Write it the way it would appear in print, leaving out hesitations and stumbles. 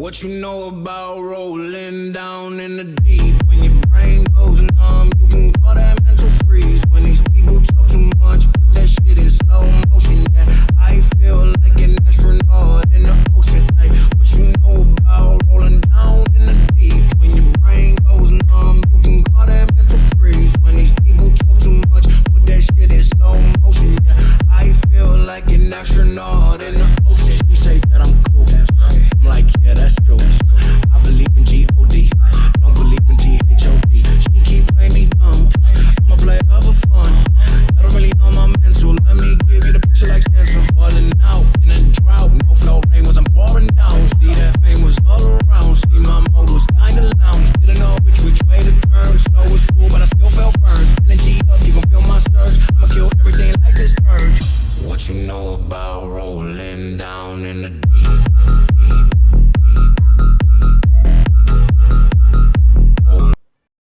What you know about rolling down in the deep? When your brain goes numb, you can call that mental freeze. When these people talk too much, put that shit in slow motion. Yeah, I feel like an astronaut in the ocean. Ay, what you know about rolling down in the deep? When your brain goes numb, you can call that mental freeze. When these people talk too much, put that shit in slow motion. Yeah, I feel like an astronaut in the ocean. She say that I'm cool. I'm like, yeah, that's true. I believe in G-O-D, don't believe in T-H-O-D. She keep playing me dumb, I'm a player for fun. I don't really know my mental, let me give you the picture like Stanford. Falling out in a drought, no flow rain was I'm pouring down. See that pain was all around, see my mode was kinda lounge. Didn't know which way to turn, slow was cool but I still felt burned. Energy up, you gon' feel my surge, I'ma kill everything like this purge. What you know about rolling down in the deep?